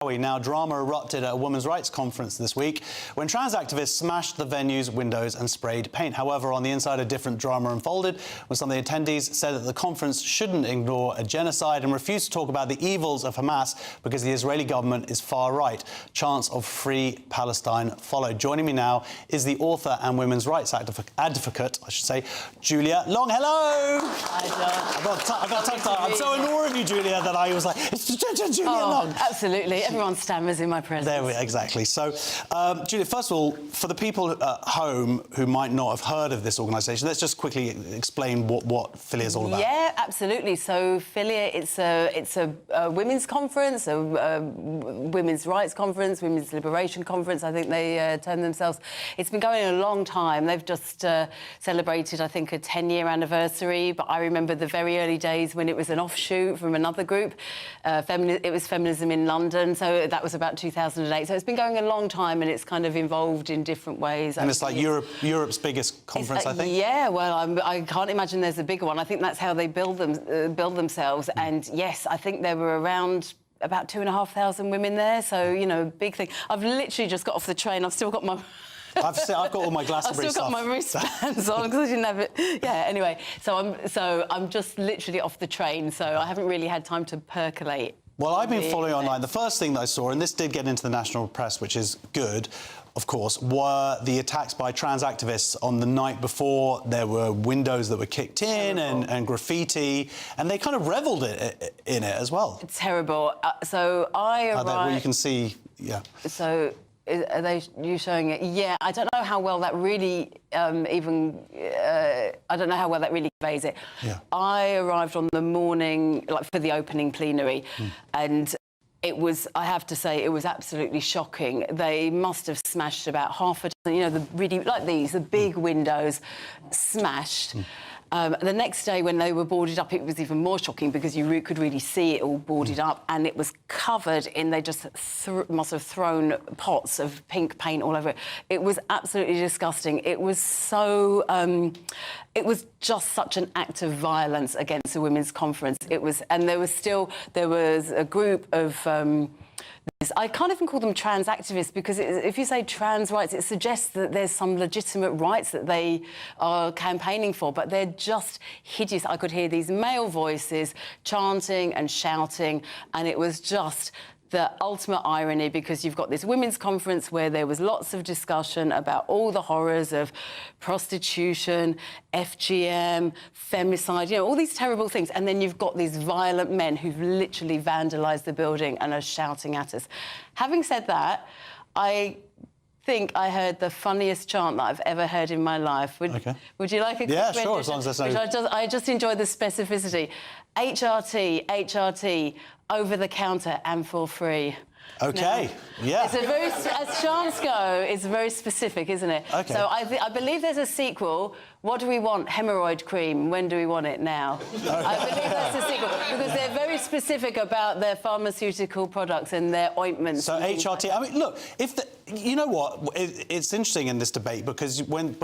Now, drama erupted at a women's rights conference this week when trans activists smashed the venue's windows and sprayed paint. However, on the inside, a different drama unfolded when some of the attendees said that the conference shouldn't ignore a genocide and refused to talk about the evils of Hamas because the Israeli government is far right. Chants of free Palestine followed. Joining me now is the author and women's rights advocate, Julia Long. Hello! Hi, John. I got tongue-tied. I'm so in awe of you, Julia, that I was like, it's Julia Long. Absolutely. Everyone stammers in my presence. There we exactly. So, Julia, first of all, for the people at home who might not have heard of this organisation, let's just quickly explain what Filia is all about. Yeah, absolutely. So, Filia, it's a women's conference, a women's rights conference, women's liberation conference. I think they term themselves. It's been going a long time. They've just celebrated, I think, a 10-year anniversary. But I remember the very early days when it was an offshoot from another group. It was Feminism in London. So that was about 2008. So it's been going a long time, and it's kind of evolved in different ways. And it's like Europe's biggest conference, I think. Yeah, well, I can't imagine there's a bigger one. I think that's how they build themselves. And yes, I think there were around about 2,500 women there. So you know, big thing. I've literally just got off the train. I've still got my. I've got all my Glastonbury I've still got my wristbands on because I didn't have it. Yeah. Anyway, so I'm just literally off the train. So I haven't really had time to percolate. Well, I've been following online. The first thing that I saw, and this did get into the national press, which is good, of course, were the attacks by trans activists on the night before. There were windows that were kicked in and graffiti, and they kind of revelled in it as well. It's terrible. So I arrived... Well, you can see, yeah. So... Are you showing it? Yeah, I don't know how well that really I don't know how well that really conveys it. Yeah. I arrived on the morning, like, for the opening plenary, and it was, I have to say, it was absolutely shocking. They must have smashed about half a dozen, you know, the really, like these, the big windows, smashed. The next day, when they were boarded up, it was even more shocking because you could really see it all boarded up, and it was covered in, they just must have thrown pots of pink paint all over it. It was absolutely disgusting. It was so... it was just such an act of violence against a women's conference. It was... And there was a group of... I can't even call them trans activists because if you say trans rights, it suggests that there's some legitimate rights that they are campaigning for, but they're just hideous. I could hear these male voices chanting and shouting, and it was just the ultimate irony because you've got this women's conference where there was lots of discussion about all the horrors of prostitution, FGM, femicide, you know, all these terrible things. And then you've got these violent men who've literally vandalised the building and are shouting at us. Having said that, I think I heard the funniest chant that I've ever heard in my life. Would you like a quick Yeah, sure, as long as there's no... I just enjoy the specificity. HRT, HRT, over the counter and for free. OK, yeah. It's a very, as chants go, it's very specific, isn't it? OK. So I believe there's a sequel. What do we want? Hemorrhoid cream. When do we want it? Now. I believe that's the sequel because they're very specific about their pharmaceutical products and their ointments. So HRT. I mean, look, you know what? It's interesting in this debate because when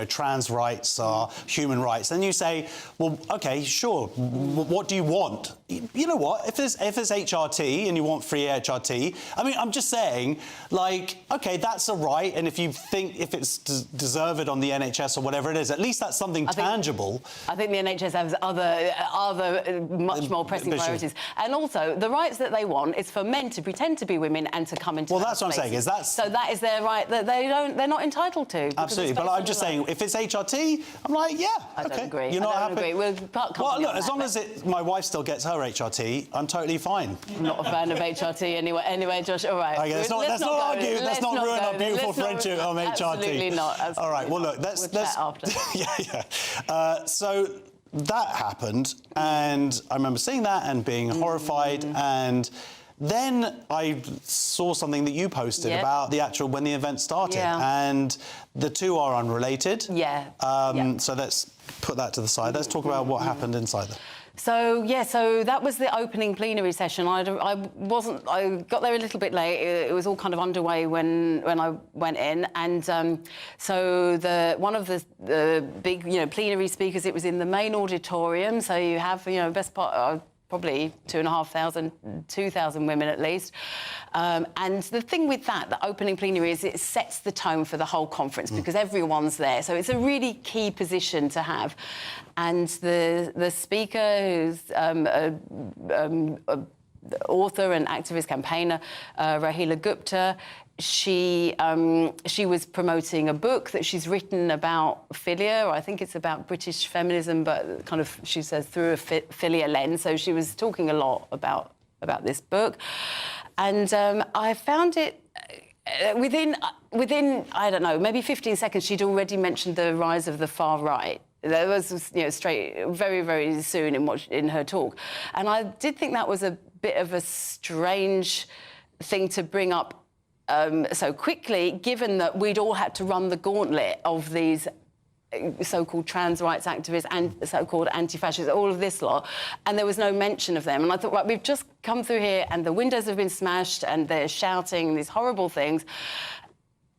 trans rights are human rights, then you say, well, OK, sure. What do you want? You know what? If it's HRT and you want free HRT, I mean, I'm just saying, like, OK, that's a right, and if you think if it's deserved on the NHS or whatever it is, at least that's something tangible. I think the NHS has other much more pressing priorities. And also, the rights that they want is for men to pretend to be women and to come into Well, that's what I'm saying, is that's... So that is their right that they're not entitled to. Absolutely, but I'm just saying, if it's HRT, I'm like, yeah, I don't agree. You're not happy? Well, look, as long as my wife still gets her HRT, I'm totally fine. I'm not a fan of HRT anyway, Josh, all right. Okay, let's not argue, let's not ruin our beautiful friendship on HRT. Absolutely not. All right, well, look, let's chat after. yeah. So that happened, and I remember seeing that and being horrified, and then I saw something that you posted about the actual when the event started, and the two are unrelated. Yeah. So let's put that to the side. Let's talk about what happened inside there. So that was the opening plenary session. I got there a little bit late. It was all kind of underway when I went in, and so one of the big plenary speakers. It was in the main auditorium. So you have best part. probably 2,500, 2,000 women at least. And the thing with that, the opening plenary, is it sets the tone for the whole conference because everyone's there. So it's a really key position to have. And the speaker, who's author and activist campaigner, Rahila Gupta, she was promoting a book that she's written about Filia, or I think it's about British feminism, but kind of, she says, through a Filia lens. So she was talking a lot about this book. And I found it... Within, I don't know, maybe 15 seconds, she'd already mentioned the rise of the far right. That was, straight, very, very soon in her talk. And I did think that was a bit of a strange thing to bring up so quickly, given that we'd all had to run the gauntlet of these so-called trans rights activists and so-called anti-fascists, all of this lot, and there was no mention of them. And I thought, right, we've just come through here and the windows have been smashed and they're shouting these horrible things.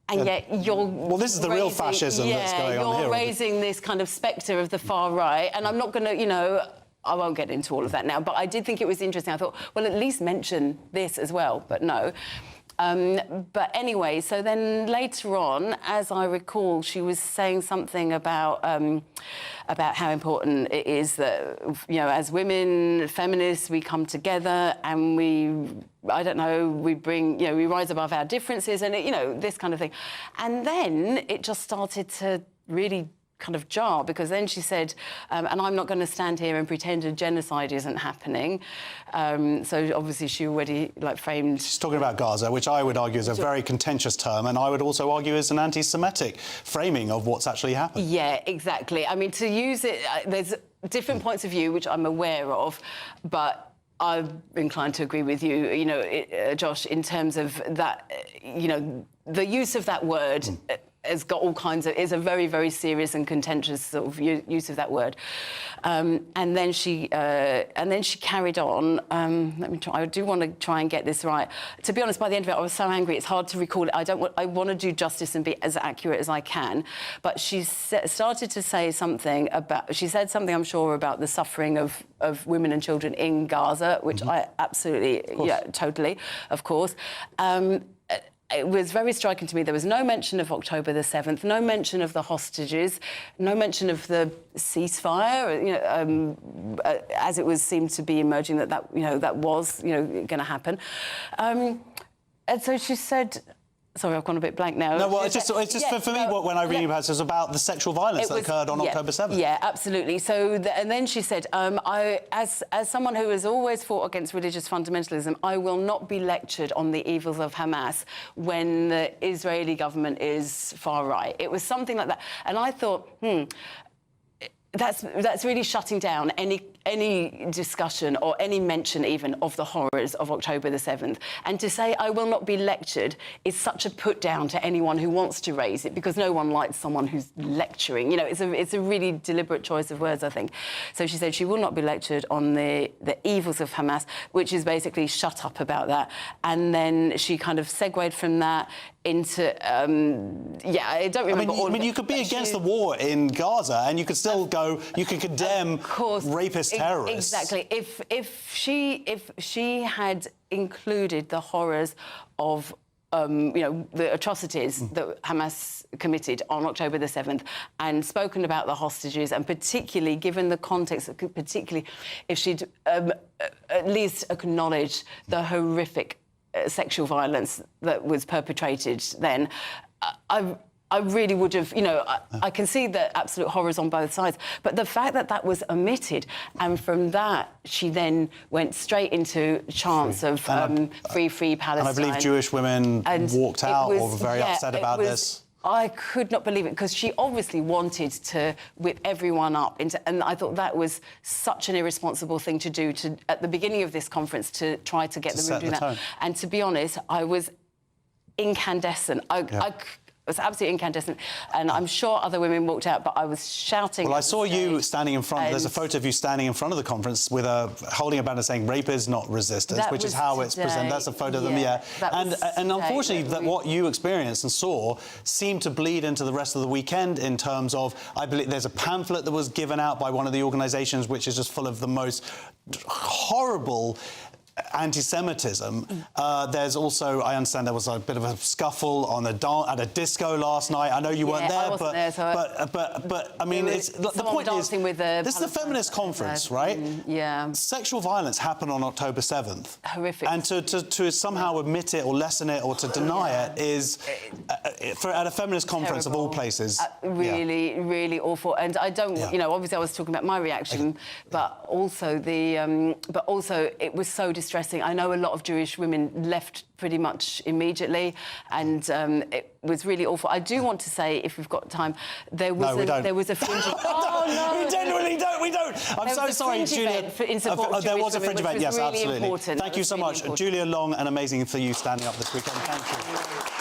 And yet you're... Well, this is the real fascism that's going on here. You're raising this kind of spectre of the far right, and I'm not going to, I won't get into all of that now, but I did think it was interesting. I thought, well, at least mention this as well, but no. But anyway, so then later on, as I recall, she was saying something about how important it is that, as women, feminists, we come together and we bring, we rise above our differences and, this kind of thing. And then it just started to really kind of jar, because then she said, and I'm not going to stand here and pretend a genocide isn't happening. So obviously she already framed... She's talking about Gaza, which I would argue is a very contentious term, and I would also argue is an anti-Semitic framing of what's actually happened. Yeah, exactly. I mean, to use it, there's different points of view, which I'm aware of, but I'm inclined to agree with you, Josh, in terms of that, the use of that word... has got all kinds of... is a very, very serious and contentious sort of use of that word. And then she carried on. Let me try. I do want to try and get this right. To be honest, by the end of it, I was so angry, it's hard to recall it. I want to do justice and be as accurate as I can. But she started to say something about... She said something, I'm sure, about the suffering of women and children in Gaza, which I absolutely... Yeah, totally, of course. It was very striking to me. There was no mention of October the 7th, no mention of the hostages, no mention of the ceasefire, as it seemed to be emerging that was going to happen. And so she said... Sorry, I've gone a bit blank now. No, well, it's just for me, when I read about it was about the sexual violence that occurred on October 7th. Yeah, absolutely. So, and then she said, as someone who has always fought against religious fundamentalism, I will not be lectured on the evils of Hamas when the Israeli government is far right. It was something like that. And I thought, that's really shutting down any discussion or any mention even of the horrors of October the 7th. And to say I will not be lectured is such a put down to anyone who wants to raise it, because no one likes someone who's lecturing. It's a really deliberate choice of words, I think. So she said she will not be lectured on the evils of Hamas, which is basically shut up about that. And then she kind of segued from that into, I don't remember all of it. You could be against the war in Gaza and you could still go, you could condemn rapist terrorists. Exactly. If she had included the horrors of the atrocities that Hamas committed on October the 7th and spoken about the hostages, and particularly given the context, particularly if she'd at least acknowledged the horrific sexual violence that was perpetrated then, I really would have, I can see the absolute horrors on both sides, but the fact that that was omitted, and from that she then went straight into chants of free Palestine. And I believe Jewish women walked out or were very upset about this. I could not believe it, because she obviously wanted to whip everyone up and I thought that was such an irresponsible thing to do at the beginning of this conference, to try to get the room doing that. And to be honest, I was incandescent. was absolutely incandescent. And I'm sure other women walked out, but I was shouting. Well, I saw you standing in front. There's a photo of you standing in front of the conference with holding a banner saying "Rape is not resistance," which is how it's presented. That's a photo of them, yeah. And unfortunately, what you experienced and saw seemed to bleed into the rest of the weekend in terms of, I believe, there's a pamphlet that was given out by one of the organisations which is just full of the most horrible anti-Semitism. There's also, I understand there was a bit of a scuffle at a disco last night. I know you weren't there, but I mean, the point is, this is a feminist conference, right? Yeah. Sexual violence happened on October 7th. Horrific. And to somehow admit it or lessen it or to deny it is, at a feminist conference of all places. Really, really awful. And I don't, you know, obviously I was talking about my reaction, but also it was so distressing. I know a lot of Jewish women left pretty much immediately, and it was really awful. I do want to say, if we've got time, there was a fringe. Oh no, we genuinely don't. We don't. I'm so sorry, Julia. There was a fringe event. Yes, absolutely. Thank you so much, Julia Long, and amazing for you standing up this weekend. Thank you.